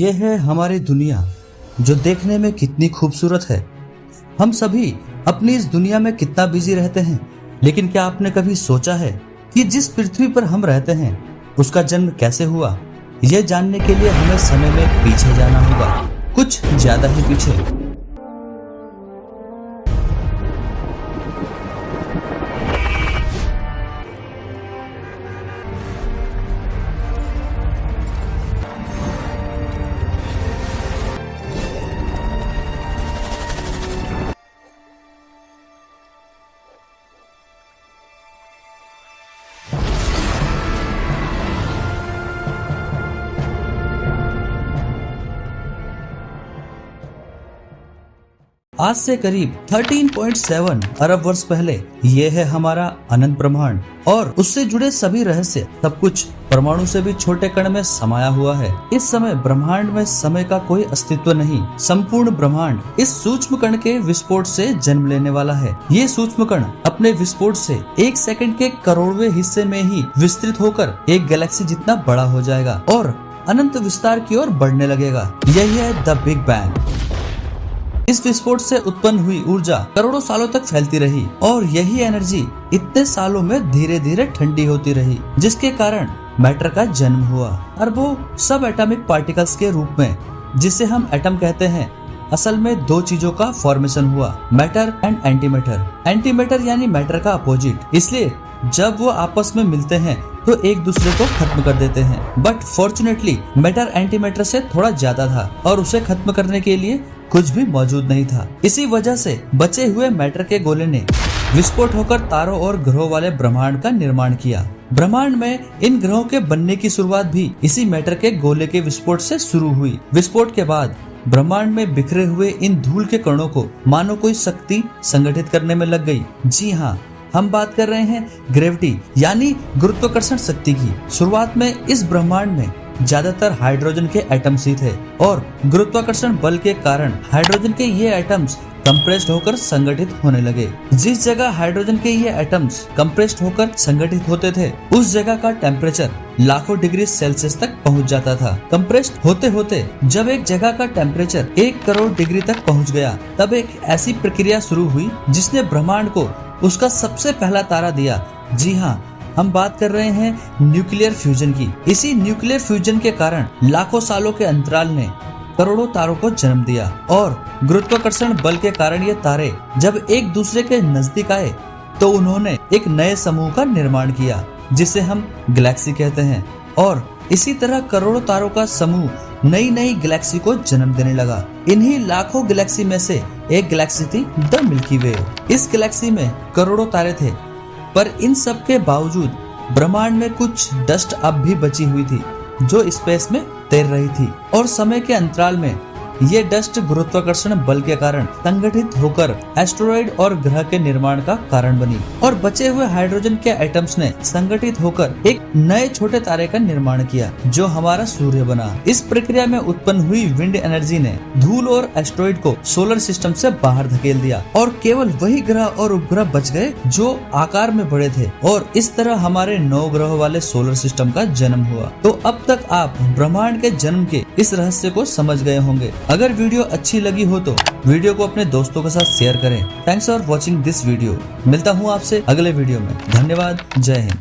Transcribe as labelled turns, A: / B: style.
A: ये है हमारी दुनिया जो देखने में कितनी खूबसूरत है। हम सभी अपनी इस दुनिया में कितना बिजी रहते हैं, लेकिन क्या आपने कभी सोचा है कि जिस पृथ्वी पर हम रहते हैं उसका जन्म कैसे हुआ? ये जानने के लिए हमें समय में पीछे जाना होगा, कुछ ज्यादा ही पीछे। आज से करीब 13.7 अरब वर्ष पहले ये है हमारा अनंत ब्रह्मांड और उससे जुड़े सभी रहस्य। सब कुछ परमाणु से भी छोटे कण में समाया हुआ है। इस समय ब्रह्मांड में समय का कोई अस्तित्व नहीं। संपूर्ण ब्रह्मांड इस सूक्ष्म कण के विस्फोट से जन्म लेने वाला है। ये सूक्ष्म कण अपने विस्फोट से 1 सेकंड के करोड़वें हिस्से में ही विस्तृत होकर एक गैलेक्सी जितना बड़ा हो जाएगा और अनंत विस्तार की ओर बढ़ने लगेगा। यही है द बिग बैंग। इस विस्फोट से उत्पन्न हुई ऊर्जा करोड़ों सालों तक फैलती रही और यही एनर्जी इतने सालों में धीरे धीरे ठंडी होती रही, जिसके कारण मैटर का जन्म हुआ। अरबों सब एटॉमिक पार्टिकल्स के रूप में, जिसे हम एटम कहते हैं, असल में 2 चीजों का फॉर्मेशन हुआ, मैटर एंड एंटीमैटर। एंटीमैटर यानी मैटर का अपोजिट, इसलिए जब वो आपस में मिलते हैं तो एक दूसरे को खत्म कर देते हैं। बट फॉर्चुनेटली मैटर एंटीमैटर से थोड़ा ज्यादा था और उसे खत्म करने के लिए कुछ भी मौजूद नहीं था। इसी वजह से बचे हुए मैटर के गोले ने विस्फोट होकर तारों और ग्रहों वाले ब्रह्मांड का निर्माण किया। ब्रह्मांड में इन ग्रहों के बनने की शुरुआत भी इसी मैटर के गोले के विस्फोट से शुरू हुई। विस्फोट के बाद ब्रह्मांड में बिखरे हुए इन धूल के कणों को मानो कोई शक्ति संगठित करने में लग गई। जी हाँ, हम बात कर रहे हैं ग्रेविटी यानी गुरुत्वाकर्षण शक्ति की। शुरुआत में इस ब्रह्मांड में ज्यादातर हाइड्रोजन के एटम्स ही थे और गुरुत्वाकर्षण बल के कारण हाइड्रोजन के ये एटम्स कंप्रेस्ड होकर संगठित होने लगे। जिस जगह हाइड्रोजन के ये एटम्स कंप्रेस्ड होकर संगठित होते थे उस जगह का टेम्परेचर लाखों डिग्री सेल्सियस तक पहुंच जाता था। कंप्रेस्ड होते होते जब एक जगह का टेम्परेचर 1 करोड़ डिग्री तक पहुंच गया, तब एक ऐसी प्रक्रिया शुरू हुई जिसने ब्रह्मांड को उसका सबसे पहला तारा दिया। जी हाँ, हम बात कर रहे हैं न्यूक्लियर फ्यूजन की। इसी न्यूक्लियर फ्यूजन के कारण लाखों सालों के अंतराल ने करोड़ों तारों को जन्म दिया और गुरुत्वाकर्षण बल के कारण ये तारे जब एक दूसरे के नजदीक आए तो उन्होंने एक नए समूह का निर्माण किया जिसे हम गैलेक्सी कहते हैं। और इसी तरह करोड़ों तारों का समूह नई नई गैलेक्सी को जन्म देने लगा। इन्हीं लाखों गैलेक्सी में से एक गैलेक्सी थी द मिल्की वे। इस गैलेक्सी में करोड़ों तारे थे, पर इन सब के बावजूद ब्रह्मांड में कुछ डस्ट अब भी बची हुई थी जो स्पेस में तैर रही थी और समय के अंतराल में ये डस्ट गुरुत्वाकर्षण बल के कारण संगठित होकर एस्टेरॉइड और ग्रह के निर्माण का कारण बनी और बचे हुए हाइड्रोजन के एटम्स ने संगठित होकर एक नए छोटे तारे का निर्माण किया जो हमारा सूर्य बना। इस प्रक्रिया में उत्पन्न हुई विंड एनर्जी ने धूल और एस्टेरॉइड को सोलर सिस्टम से बाहर धकेल दिया और केवल वही ग्रह और उपग्रह बच गए जो आकार में बड़े थे और इस तरह हमारे 9 ग्रहों वाले सोलर सिस्टम का जन्म हुआ। तो अब तक आप ब्रह्मांड के जन्म के इस रहस्य को समझ गए होंगे। अगर वीडियो अच्छी लगी हो तो वीडियो को अपने दोस्तों के साथ शेयर करें। Thanks for watching this video. मिलता हूँ आपसे अगले वीडियो में। धन्यवाद। जय हिंद।